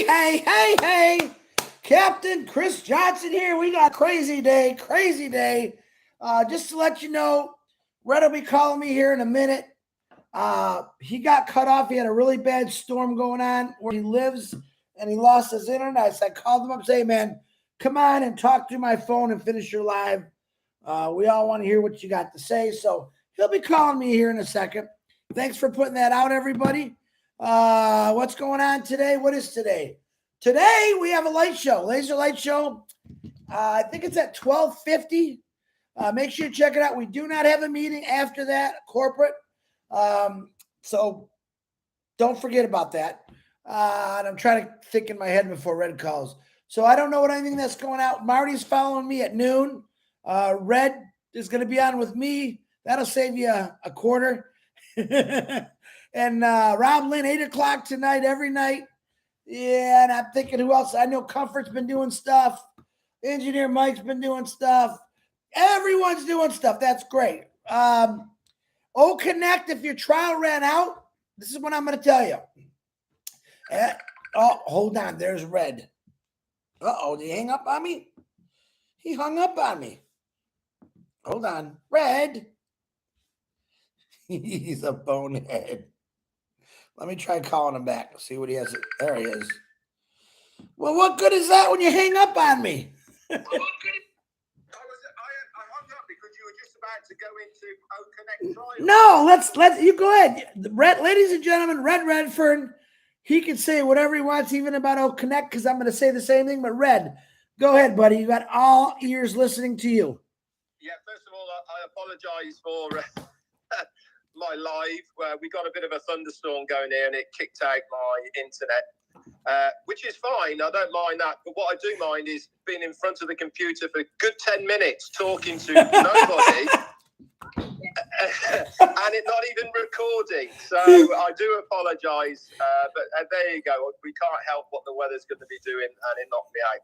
Hey. Captain Chris Johnson here. We got crazy day. Just to let you know, Red will be calling me here in a minute. He got cut off. He had a really bad storm going on where he lives, and he lost his internet. So I called him up and said, hey, man, come on and talk through my phone and finish your live. We all want to hear what you got to say. So he'll be calling me here in a second. Thanks for putting that out, everybody. What's going on today? What is today? Today we have a light show, laser light show. I think it's at 12:50. Make sure you check it out. We do not have a meeting after that, corporate. So don't forget about that. And I'm trying to think in my head before Red calls. So I don't know what anything that's going out. Marty's following me at noon. Red is going to be on with me. That'll save you a quarter. And Rob Lynn, 8 o'clock tonight, every night. Yeah, and I'm thinking who else? I know Comfort's been doing stuff. Engineer Mike's been doing stuff. Everyone's doing stuff. That's great. Connect, if your trial ran out, this is what I'm going to tell you. Hold on. There's Red. Did he hang up on me? He hung up on me. Hold on. Red. He's a bonehead. Let me try calling him back. See what he has. There he is. Well, what good is that when you hang up on me? I hung up because you were just about to go into Connect trial. No, let's you go ahead. Red, ladies and gentlemen, Redfern, he can say whatever he wants, even about Connect, because I'm going to say the same thing. But Red, go ahead, buddy. You got all ears listening to you. Yeah, first of all, I apologize for my live. We got a bit of a thunderstorm going here and it kicked out my internet, which is fine. I don't mind that. But what I do mind is being in front of the computer for a good 10 minutes talking to nobody and it not even recording. So I do apologize. But there you go. We can't help what the weather's going to be doing, and it knocked me out.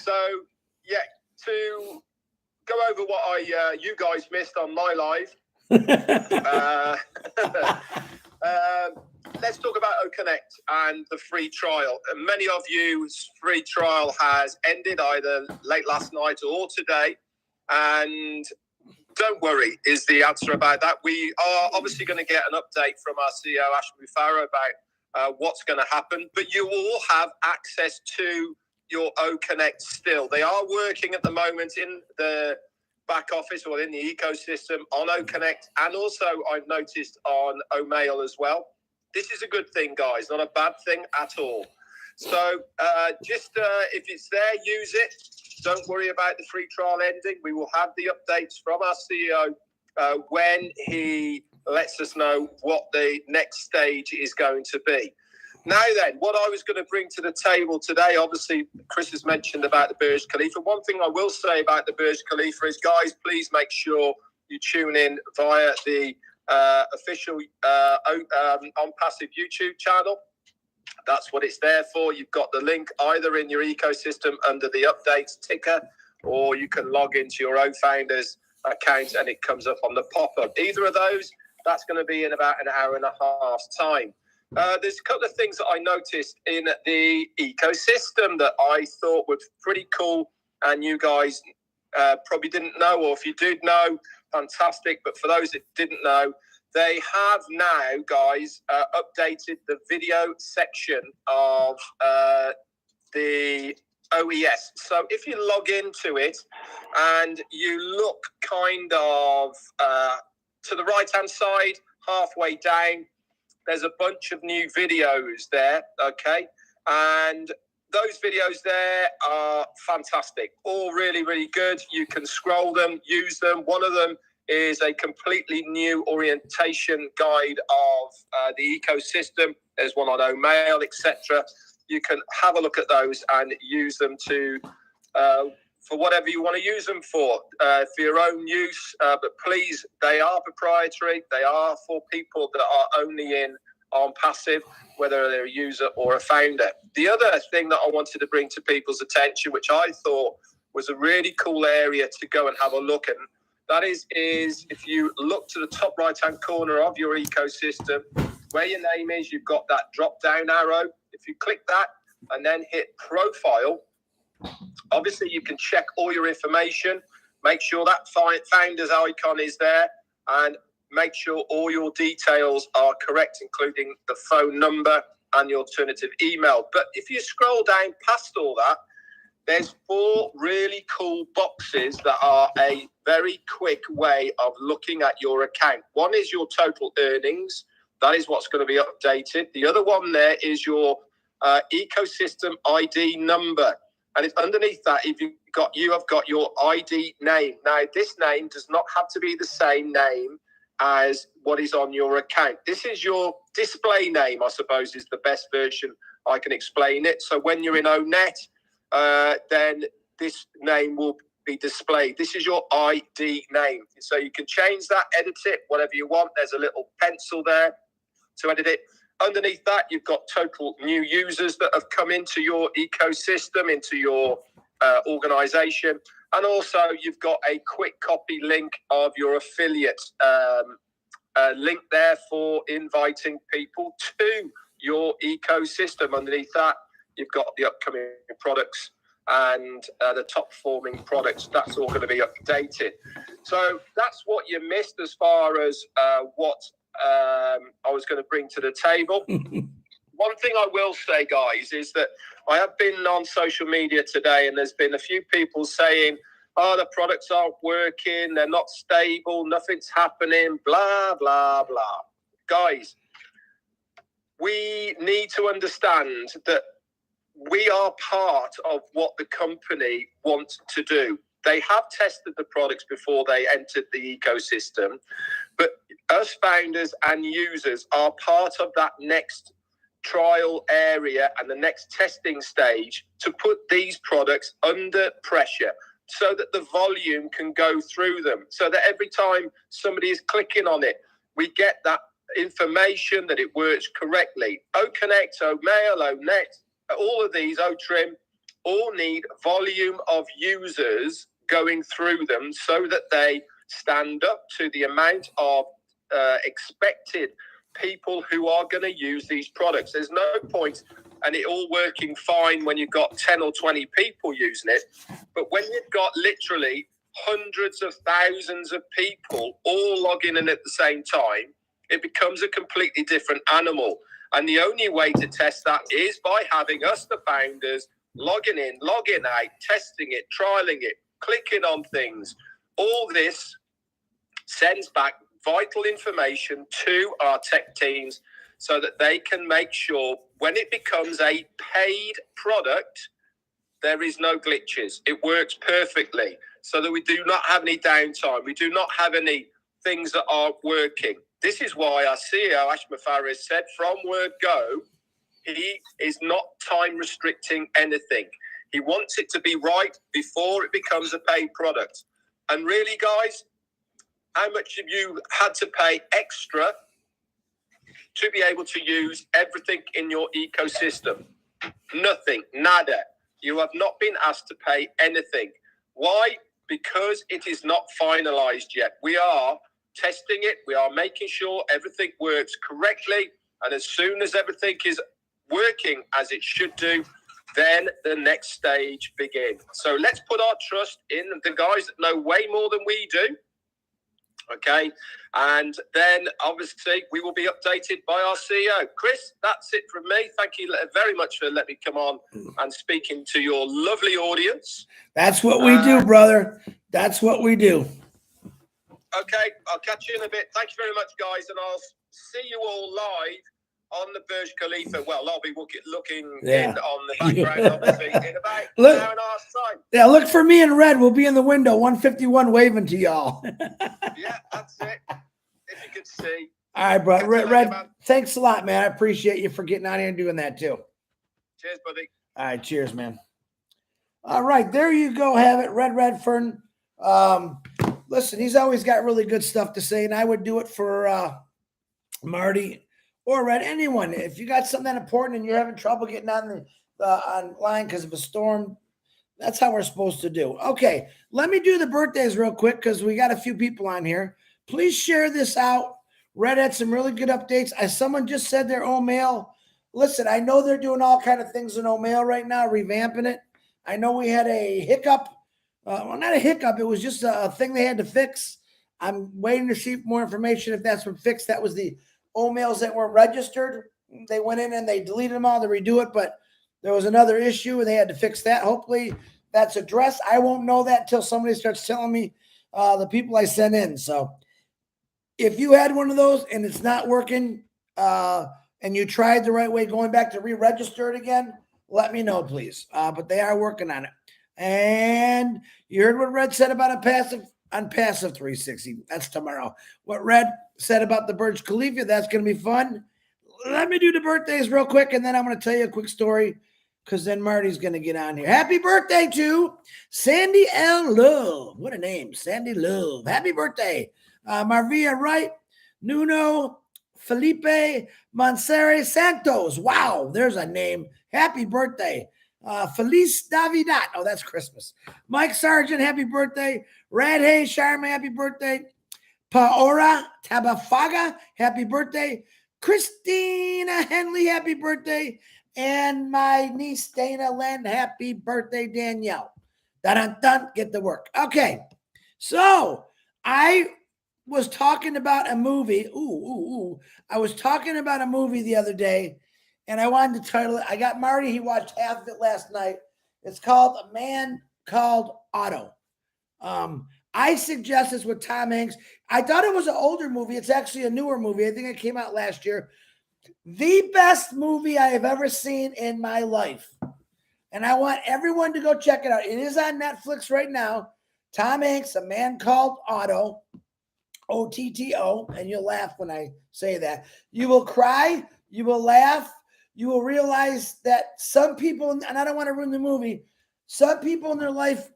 So, yeah, to go over what you guys missed on my live. Let's talk about Connect and the free trial. Many of you's free trial has ended either late last night or today, and don't worry is the answer about that. We are obviously going to get an update from our CEO Ash Mufareh about what's going to happen, but you will have access to your Connect still. They are working at the moment in the back office or in the ecosystem on Connect, and also I've noticed on Mail as well. This is a good thing, guys, not a bad thing at all. So just if it's there, use it. Don't worry about the free trial ending. We will have the updates from our CEO when he lets us know what the next stage is going to be. Now then, what I was going to bring to the table today, obviously, Chris has mentioned about the Burj Khalifa. One thing I will say about the Burj Khalifa is, guys, please make sure you tune in via the official Onpassive YouTube channel. That's what it's there for. You've got the link either in your ecosystem under the updates ticker, or you can log into your own founder's account and it comes up on the pop-up. Either of those, that's going to be in about an hour and a half's time. There's a couple of things that I noticed in the ecosystem that I thought were pretty cool, and you guys probably didn't know, or if you did know, fantastic. But for those that didn't know, they have now, guys, updated the video section of the OES. So if you log into it and you look kind of to the right-hand side, halfway down, there's a bunch of new videos there, okay? And those videos there are fantastic, all really, really good. You can scroll them, use them. One of them is a completely new orientation guide of the ecosystem. There's one on Mail, etc. You can have a look at those and use them to for whatever you want to use them for your own use. But please, they are proprietary. They are for people that are only in Onpassive, whether they're a user or a founder. The other thing that I wanted to bring to people's attention, which I thought was a really cool area to go and have a look at, that is if you look to the top right-hand corner of your ecosystem, where your name is, you've got that drop-down arrow. If you click that, you'll be able to see all the videos that and then hit profile. Obviously, you can check all your information, make sure that founder's icon is there, and make sure all your details are correct, including the phone number and the alternative email. But if you scroll down past all that, there's 4 really cool boxes that are a very quick way of looking at your account. One is your total earnings. That is what's going to be updated. The other one there is your ecosystem ID number. And it's underneath that, if you have got your ID name. Now, this name does not have to be the same name as what is on your account. This is your display name, I suppose, is the best version I can explain it. So when you're in ONET, then this name will be displayed. This is your ID name. So you can change that, edit it, whatever you want. There's a little pencil there to edit it. Underneath that, you've got total new users that have come into your ecosystem, into your organization. And also you've got a quick copy link of your affiliate link there for inviting people to your ecosystem. Underneath that, you've got the upcoming products and the top performing products. That's all going to be updated. So that's what you missed as far as what I was going to bring to the table. One thing I will say, guys, is that I have been on social media today, and there's been a few people saying, oh, the products aren't working, they're not stable, nothing's happening, blah, blah, blah. Guys, we need to understand that we are part of what the company wants to do. They have tested the products before they entered the ecosystem, but us founders and users are part of that next trial area and the next testing stage to put these products under pressure so that the volume can go through them, so that every time somebody is clicking on it, we get that information that it works correctly. OConnect, OMail, ONET, all of these, OTrim, all need volume of users going through them so that they stand up to the amount of expected people who are going to use these products. There's no point, and it all working fine when you've got 10 or 20 people using it. But when you've got literally hundreds of thousands of people all logging in at the same time, it becomes a completely different animal. And the only way to test that is by having us, the founders, logging in, logging out, testing it, trialing it, clicking on things. All this sends back vital information to our tech teams so that they can make sure when it becomes a paid product, there is no glitches. It works perfectly so that we do not have any downtime. We do not have any things that aren't working. This is why our CEO, Ash Mufareh, said from word go, he is not time restricting anything. He wants it to be right before it becomes a paid product. And really, guys, how much have you had to pay extra to be able to use everything in your ecosystem? Nothing, nada. You have not been asked to pay anything. Why? Because it is not finalized yet. We are testing it. We are making sure everything works correctly. And as soon as everything is working as it should do, then the next stage begins. So let's put our trust in the guys that know way more than we do. Okay, and then obviously we will be updated by our CEO. Chris, that's it from me. Thank you very much for letting me come on and speaking to your lovely audience. That's what we do, brother. That's what we do. Okay, I'll catch you in a bit. Thank you very much, guys, and I'll see you all live on the Burj Khalifa. Well, I'll be looking in on the background, obviously, in about an hour and a half's time. Yeah, look for me in red. We'll be in the window, 151, waving to y'all. Yeah, that's it. If you could see. All right, bro. Red, thanks a lot, man. I appreciate you for getting out here and doing that, too. Cheers, buddy. All right, cheers, man. All right, there you go. Have it, Redfern. Listen, he's always got really good stuff to say, and I would do it for Marty or Red, anyone. If you got something that important and you're having trouble getting on the online because of a storm, that's how we're supposed to do. Okay, let me do the birthdays real quick because we got a few people on here. Please share this out. Red had some really good updates. As someone just said, their own mail listen, I know they're doing all kind of things in O'Mail right now, revamping it. I know we had a hiccup. Well, not a hiccup. It was just a thing they had to fix. I'm waiting to see more information if that's been fixed. That was the O'Mails that weren't registered. They went in and they deleted them all to redo it, but there was another issue and they had to fix that. Hopefully that's addressed. I won't know that until somebody starts telling me the people I sent in. So if you had one of those and it's not working and you tried the right way, going back to re-register it again, let me know, please. But they are working on it. And you heard what Red said about Onpassive 360. That's tomorrow. What Red said about the Burj Khalifa, that's going to be fun. Let me do the birthdays real quick, and then I'm going to tell you a quick story because then Marty's going to get on here. Happy birthday to Sandy L. Love. What a name, Sandy Love. Happy birthday. Marvia Wright, Nuno, Felipe, Monserre Santos. Wow, there's a name. Happy birthday. Feliz Navidad. Oh, that's Christmas. Mike Sargent, happy birthday. Radhe Sharma, happy birthday. Paora Tabafaga, happy birthday. Christina Henley, happy birthday. And my niece Dana Len, happy birthday, Danielle. Dun-dun-dun, get to work. Okay, so I was talking about a movie. I was talking about a movie the other day, and I wanted to title it. I got Marty. He watched half of it last night. It's called A Man Called Otto. I suggest this with Tom Hanks. I thought it was an older movie. It's actually a newer movie. I think it came out last year. The best movie I have ever seen in my life. And I want everyone to go check it out. It is on Netflix right now. Tom Hanks, A Man Called Otto. O-T-T-O. And you'll laugh when I say that. You will cry. You will laugh. You will realize that some people, and I don't want to ruin the movie, some people in their life,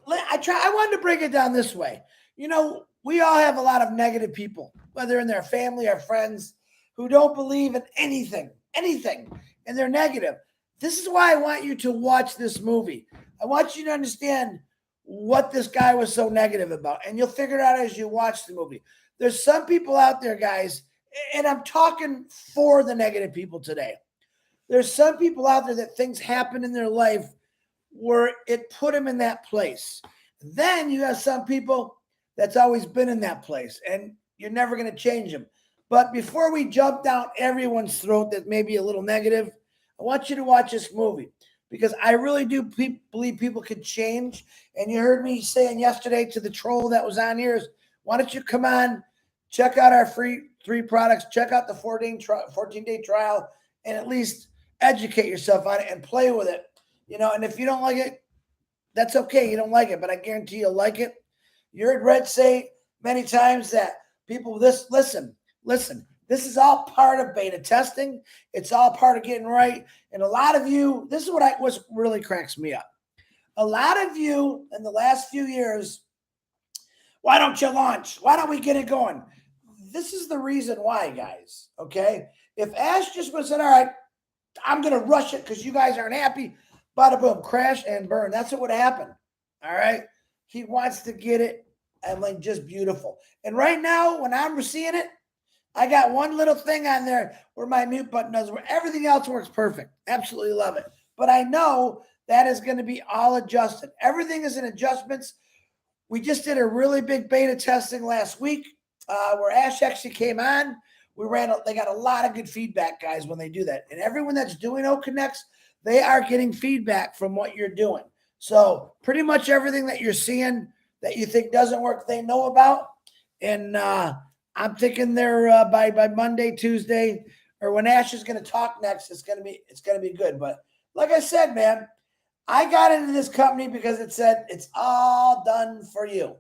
I wanted to break it down this way. You know, we all have a lot of negative people, whether in their family or friends, who don't believe in anything, and they're negative. This is why I want you to watch this movie. I want you to understand what this guy was so negative about, and you'll figure it out as you watch the movie. There's some people out there, guys, and I'm talking for the negative people today. There's some people out there that things happen in their life where it put them in that place. Then you have some people that's always been in that place, and you're never going to change them. But before we jump down everyone's throat that may be a little negative, I want you to watch this movie because I really do believe people could change. And you heard me saying yesterday to the troll that was on here, why don't you come on, check out our free 3 products, check out the 14-day trial, and at least educate yourself on it and play with it. You know, and if you don't like it, that's okay. You don't like it, but I guarantee you'll like it. You heard Red say many times that people, listen, this is all part of beta testing. It's all part of getting right. And a lot of you, this is what really cracks me up. A lot of you in the last few years, why don't you launch? Why don't we get it going? This is the reason why, guys, okay? If Ash just would have said, all right, I'm going to rush it because you guys aren't happy, bada boom, crash and burn. That's what would happen, all right? He wants to get it and like just beautiful. And right now, when I'm seeing it, I got one little thing on there where my mute button does, where everything else works perfect. Absolutely love it. But I know that is going to be all adjusted. Everything is in adjustments. We just did a really big beta testing last week where Ash actually came on. They got a lot of good feedback, guys, when they do that. And everyone that's doing O-Connects, they are getting feedback from what you're doing. So pretty much everything that you're seeing that you think doesn't work, they know about. And I'm thinking they're by Monday, Tuesday, or when Ash is going to talk next, it's going to be good. But like I said, man, I got into this company because it said it's all done for you.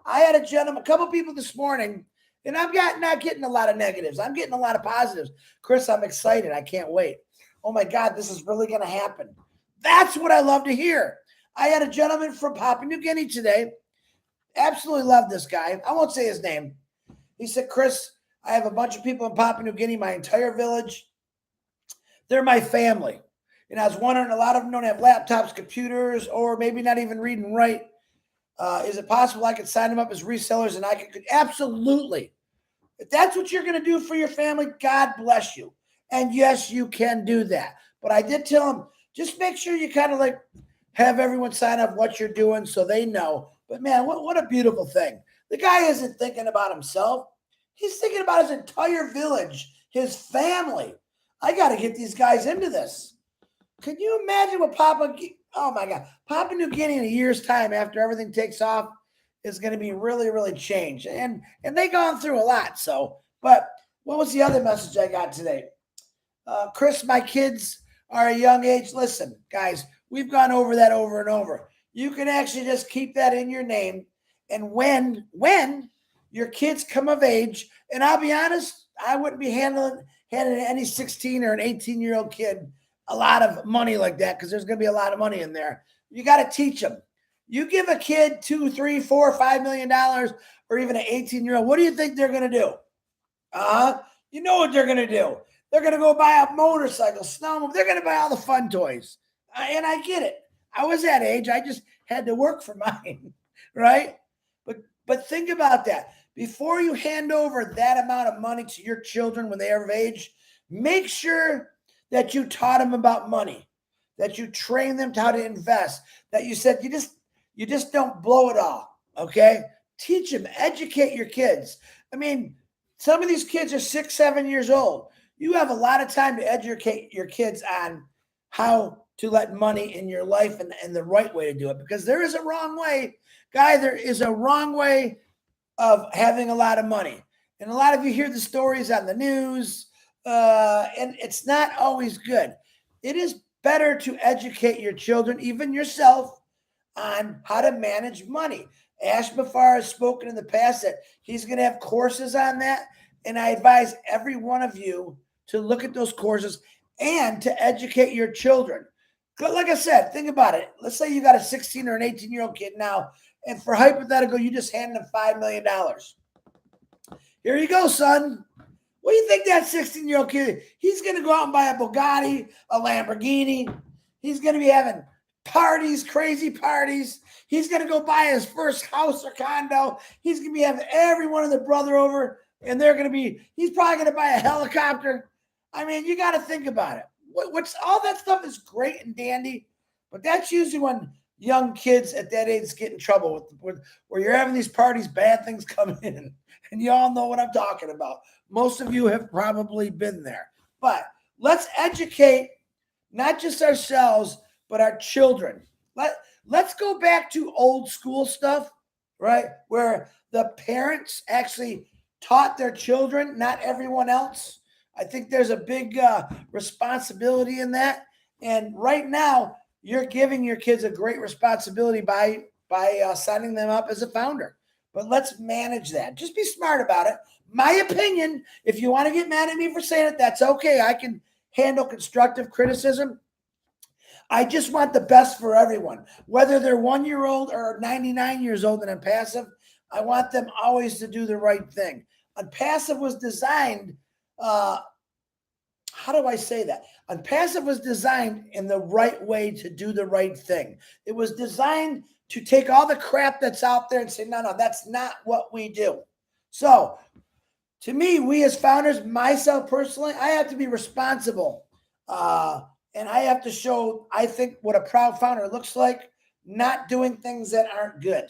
I had a couple people this morning, and I'm not getting a lot of negatives. I'm getting a lot of positives. Chris, I'm excited. I can't wait. Oh my God, this is really going to happen. That's what I love to hear. I had a gentleman from Papua New Guinea today. Absolutely love this guy. I won't say his name. He said, Chris, I have a bunch of people in Papua New Guinea, my entire village. They're my family. And I was wondering, a lot of them don't have laptops, computers, or maybe not even read and write. Is it possible I could sign them up as resellers and I could? Absolutely. If that's what you're going to do for your family, God bless you. And yes, you can do that. But I did tell him, just make sure you kind of like have everyone sign up what you're doing so they know. But man, what a beautiful thing. The guy isn't thinking about himself. He's thinking about his entire village, his family. I got to get these guys into this. Can you imagine what Papua New Guinea in a year's time after everything takes off is going to be really, really changed. And they've gone through a lot. So, but what was the other message I got today? Chris, my kids are a young age. Listen, guys, we've gone over that over and over. You can actually just keep that in your name. And when your kids come of age, and I'll be honest, I wouldn't be handing any 16 or an 18-year-old kid a lot of money like that because there's going to be a lot of money in there. You got to teach them. You give a kid $2, $3, $4, $5 million, or even an 18-year-old, what do you think they're going to do? You know what they're going to do. They're going to go buy a motorcycle, snowmobile. They're going to buy all the fun toys. And I get it. I was that age. I just had to work for mine, right? But think about that. Before you hand over that amount of money to your children when they are of age, make sure that you taught them about money, that you train them to how to invest, that you said you just don't blow it all, okay? Teach them, educate your kids. I mean, some of these kids are 6, 7 years old. You have a lot of time to educate your kids on how to let money in your life and the right way to do it, because there is a wrong way. Guy, there is a wrong way of having a lot of money. And a lot of you hear the stories on the news, and it's not always good. It is better to educate your children, even yourself, on how to manage money. Ash Mufareh has spoken in the past that he's going to have courses on that. And I advise every one of you to look at those courses and to educate your children. Like I said, think about it. Let's say you got a 16 or an 18-year-old kid now, and for hypothetical, you just hand them $5 million. Here you go, son. What do you think that 16-year-old kid, he's going to go out and buy a Bugatti, a Lamborghini. He's going to be having parties, crazy parties. He's going to go buy his first house or condo. He's going to be having every one of their brother over, and he's probably going to buy a helicopter. I mean, you got to think about it. What's all that stuff is great and dandy, but that's usually when young kids at that age get in trouble with where you're having these parties, bad things come in, and you all know what I'm talking about. Most of you have probably been there. But let's educate not just ourselves, but our children. Let's go back to old school stuff, right? Where the parents actually taught their children, not everyone else. I think there's a big responsibility in that. And right now, you're giving your kids a great responsibility by signing them up as a founder. But let's manage that. Just be smart about it. My opinion, if you want to get mad at me for saying it, that's okay. I can handle constructive criticism. I just want the best for everyone. Whether they're 1 year old or 99 years old and Onpassive, I want them always to do the right thing. Onpassive was designed, how do I say that? Onpassive was designed in the right way to do the right thing. It was designed to take all the crap that's out there and say, no, that's not what we do. So to me, we as founders, myself personally, I have to be responsible. And I have to show, I think, what a proud founder looks like, not doing things that aren't good.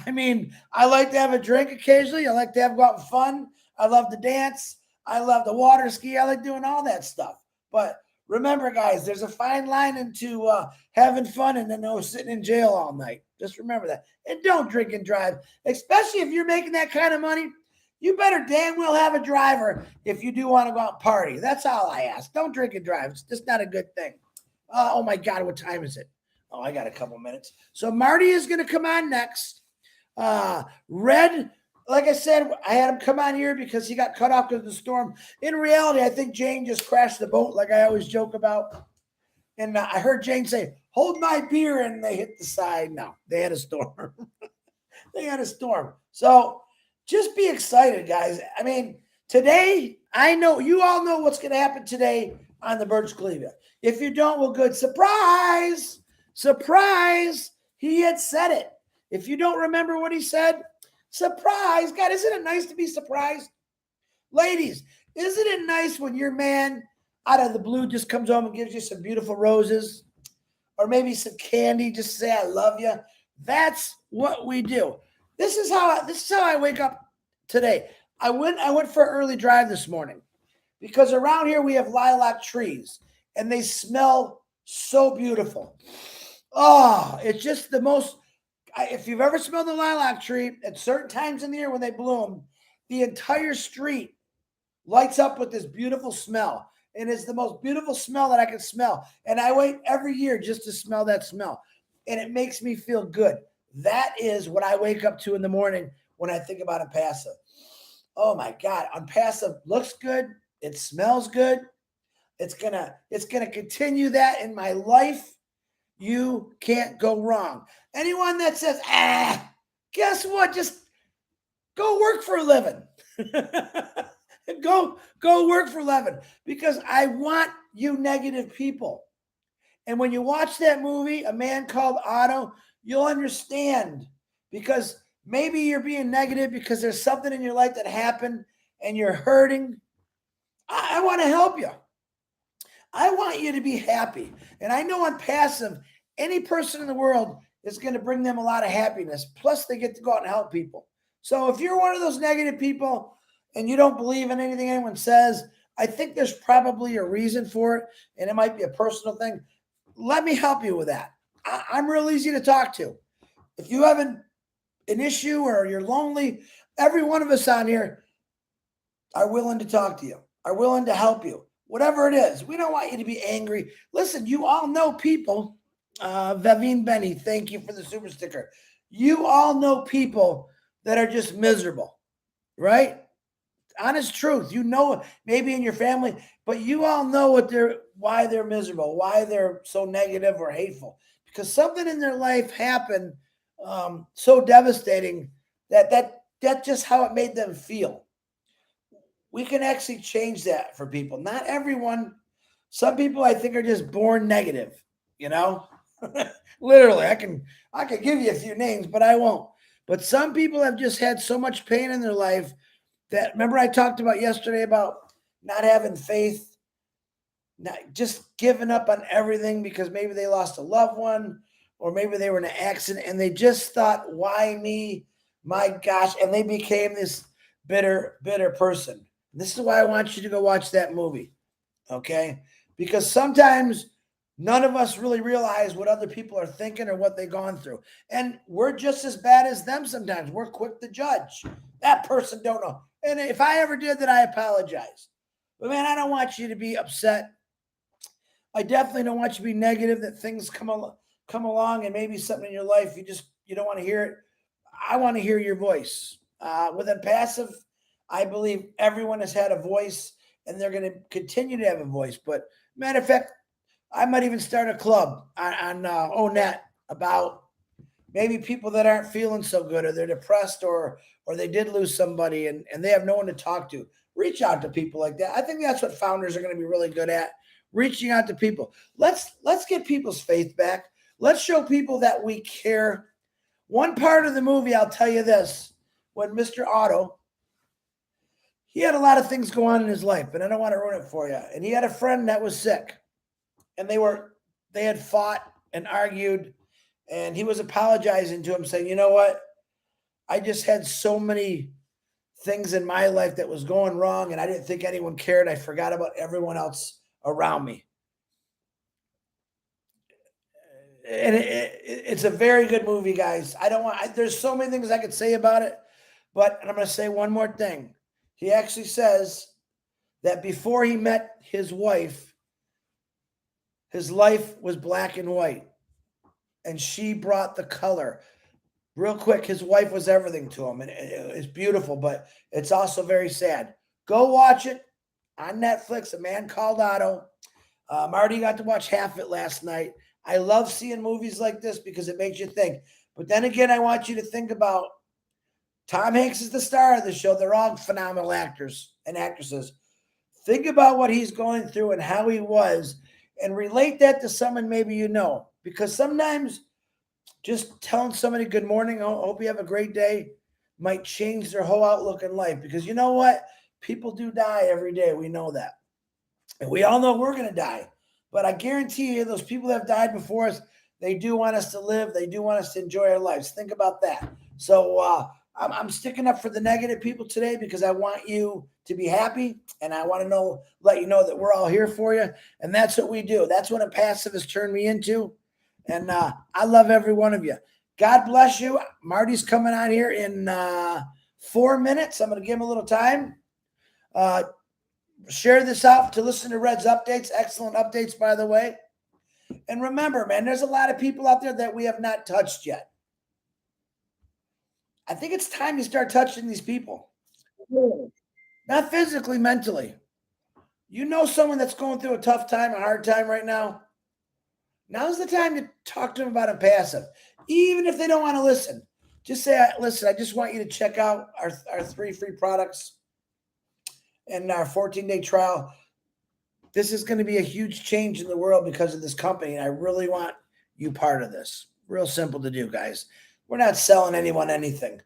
I mean, I like to have a drink occasionally. I like to go out and fun. I love to dance. I love the water ski. I like doing all that stuff. But remember, guys, there's a fine line into having fun and then sitting in jail all night. Just remember that. And don't drink and drive, especially if you're making that kind of money. You better damn well have a driver if you do want to go out and party. That's all I ask. Don't drink and drive. It's just not a good thing. Oh, my God, what time is it? Oh, I got a couple minutes. So Marty is going to come on next. Red, like I said, I had him come on here because he got cut off because of the storm. In reality, I think Jane just crashed the boat like I always joke about. And I heard Jane say, hold my beer, and they hit the side. No, they had a storm. They had a storm. So just be excited, guys. I mean, today, I know you all know what's going to happen today on the Birch Clevia. If you don't, well, good. Surprise! Surprise! He had said it. If you don't remember what he said, surprise. God, isn't it nice to be surprised? Ladies, Isn't it nice when your man out of the blue just comes home and gives you some beautiful roses or maybe some candy just to say I love you? That's what we do. This is how I wake up today. I went for an early drive this morning because around here we have lilac trees and they smell so beautiful. Oh, it's just the most. If you've ever smelled a lilac tree at certain times in the year when they bloom, the entire street lights up with this beautiful smell. And it's the most beautiful smell that I can smell. And I wait every year just to smell that smell. And it makes me feel good. That is what I wake up to in the morning when I think about Onpassive. Oh my God, Onpassive looks good. It smells good. It's gonna continue that in my life. You can't go wrong. Anyone that says, guess what? Just go work for a living. go work for a living because I want you negative people. And when you watch that movie, A Man Called Otto, you'll understand because maybe you're being negative because there's something in your life that happened and you're hurting. I want to help you. I want you to be happy. And I know Onpassive, any person in the world is going to bring them a lot of happiness. Plus, they get to go out and help people. So if you're one of those negative people and you don't believe in anything anyone says, I think there's probably a reason for it. And it might be a personal thing. Let me help you with that. I'm real easy to talk to. If you have an issue or you're lonely, every one of us on here are willing to talk to you, are willing to help you. Whatever it is, we don't want you to be angry. Listen, you all know people. Vavine Benny, thank you for the super sticker. You all know people that are just miserable, right? Honest truth. You know, maybe in your family, but you all know why they're miserable, why they're so negative or hateful, because something in their life happened so devastating that's just how it made them feel. We can actually change that for people. Not everyone. Some people I think are just born negative, you know? Literally, I can give you a few names, but I won't. But some people have just had so much pain in their life that, remember I talked about yesterday about not having faith, not just giving up on everything because maybe they lost a loved one or maybe they were in an accident and they just thought, why me? My gosh. And they became this bitter person. This is why I want you to go watch that movie, okay? Because sometimes none of us really realize what other people are thinking or what they've gone through. And we're just as bad as them sometimes. We're quick to judge. That person don't know. And if I ever did that, I apologize. But man, I don't want you to be upset. I definitely don't want you to be negative that things come along and maybe something in your life you don't want to hear it. I want to hear your voice. With Onpassive, I believe everyone has had a voice and they're going to continue to have a voice. But matter of fact, I might even start a club on ONET about maybe people that aren't feeling so good or they're depressed or they did lose somebody and they have no one to talk to. Reach out to people like that. I think that's what founders are going to be really good at, reaching out to people. Let's get people's faith back. Let's show people that we care. One part of the movie, I'll tell you this, when Mr. Otto, he had a lot of things go on in his life, but I don't want to ruin it for you. And he had a friend that was sick, and they had fought and argued, and he was apologizing to him, saying, "You know what? I just had so many things in my life that was going wrong, and I didn't think anyone cared. I forgot about everyone else around me." And it's a very good movie, guys. There's so many things I could say about it, but I'm going to say one more thing. He actually says that before he met his wife, his life was black and white, and she brought the color. Real quick, his wife was everything to him, and it's beautiful, but it's also very sad. Go watch it on Netflix, A Man Called Otto. Marty got to watch half of it last night. I love seeing movies like this because it makes you think. But then again, I want you to think about Tom Hanks is the star of the show. They're all phenomenal actors and actresses. Think about what he's going through and how he was and relate that to someone maybe you know. Because sometimes just telling somebody good morning, I hope you have a great day, might change their whole outlook in life. Because you know what? People do die every day. We know that. And we all know we're going to die. But I guarantee you, those people that have died before us, they do want us to live. They do want us to enjoy our lives. Think about that. So I'm sticking up for the negative people today because I want you to be happy. And I want to let you know that we're all here for you. And that's what we do. That's what Onpassive has turned me into. And I love every one of you. God bless you. Marty's coming on here in 4 minutes. I'm going to give him a little time. Share this out to listen to Red's updates. Excellent updates, by the way. And remember, man, there's a lot of people out there that we have not touched yet. I think it's time you start touching these people. Not physically, mentally. You know someone that's going through a tough time, a hard time right now? Now's the time to talk to them about Onpassive. Even if they don't want to listen. Just say, listen, I just want you to check out our 3 free products and our 14-day trial. This is going to be a huge change in the world because of this company, and I really want you part of this. Real simple to do, guys. We're not selling anyone anything.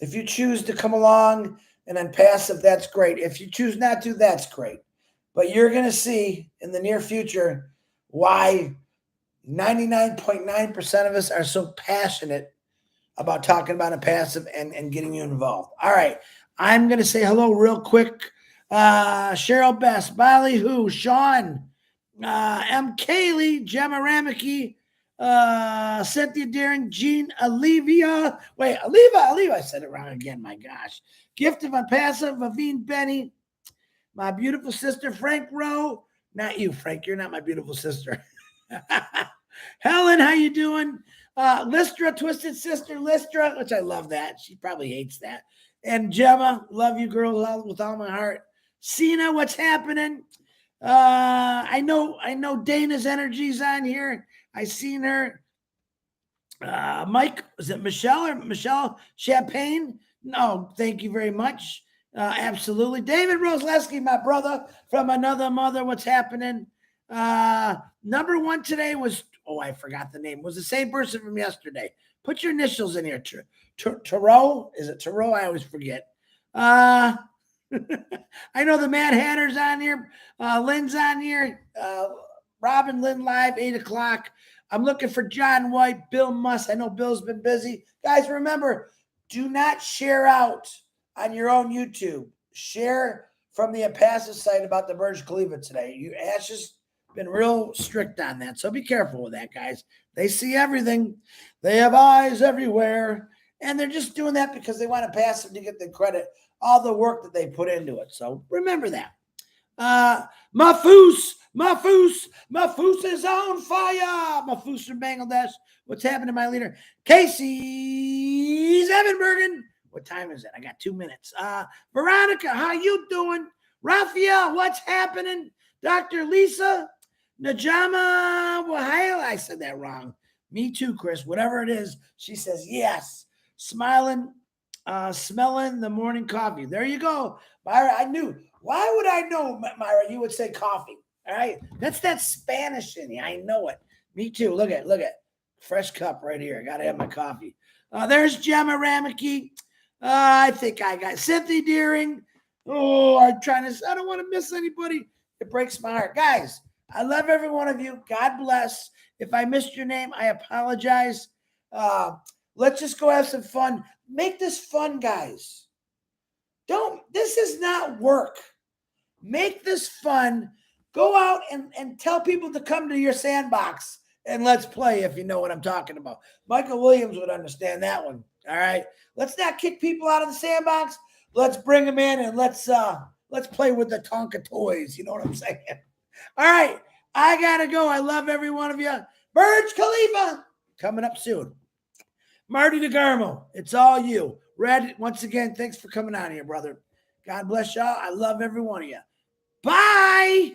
If you choose to come along and Onpassive, that's great. If you choose not to, that's great. But you're going to see in the near future why 99.9% of us are so passionate about talking about Onpassive and getting you involved. All right. I'm going to say hello real quick. Cheryl Best, Bali Who, Sean, M. Kaylee, Gemma Ramiki, Cynthia Daring, Jean Olivia. Wait, Oliva. I said it wrong again. My gosh. Gift of Onpassive, Aveen Benny, my beautiful sister, Frank Rowe. Not you, Frank. You're not my beautiful sister. Helen, how you doing? Lystra, Twisted Sister, Lystra, which I love that. She probably hates that. And Gemma, love you girls with all my heart. Cena, what's happening? I know Dana's energy's on here. I seen her. Mike, is it Michelle or Michelle Champagne? No, thank you very much. Absolutely. David Rosleski, my brother from another mother. What's happening? Number 1 today was, I forgot the name. It was the same person from yesterday. Put your initials in here. Tarot? Is it Tarot? I always forget. I know the Mad Hatter's on here. Lynn's on here. Robin Lynn Live, 8 o'clock. I'm looking for John White, Bill Musk. I know Bill's been busy. Guys, remember, do not share out on your own YouTube. Share from the Onpassive site about the Burj Khalifa today. Ash has been real strict on that, so be careful with that, guys. They see everything. They have eyes everywhere, and they're just doing that because they want Onpassive to get the credit, all the work that they put into it. So remember that. Mafus is on fire. Mafus from Bangladesh. What's happening, my leader? Casey Evanbergen. What time is it? I got 2 minutes. Veronica, how you doing? Raphael, what's happening? Dr. Lisa Najama Wahail. I said that wrong. Me too, Chris. Whatever it is, she says yes. Smiling, smelling the morning coffee. There you go. Myra, I knew. Why would I know, Myra, you would say coffee? All right. That's that Spanish in you. I know it. Me too. Look at fresh cup right here. Got to have my coffee. There's Gemma Ramiki. I think I got Cynthia Deering. I don't want to miss anybody. It breaks my heart. Guys, I love every one of you. God bless. If I missed your name, I apologize. Let's just go have some fun. Make this fun, guys. This is not work. Make this fun. Go out and tell people to come to your sandbox and let's play, if you know what I'm talking about. Michael Williams would understand that one. All right. Let's not kick people out of the sandbox. Let's bring them in and let's play with the Tonka toys. You know what I'm saying? All right. I gotta go. I love every one of you. Burj Khalifa coming up soon. Marty DeGarmo, it's all you. Red, once again, thanks for coming on here, brother. God bless y'all. I love every one of you. Bye.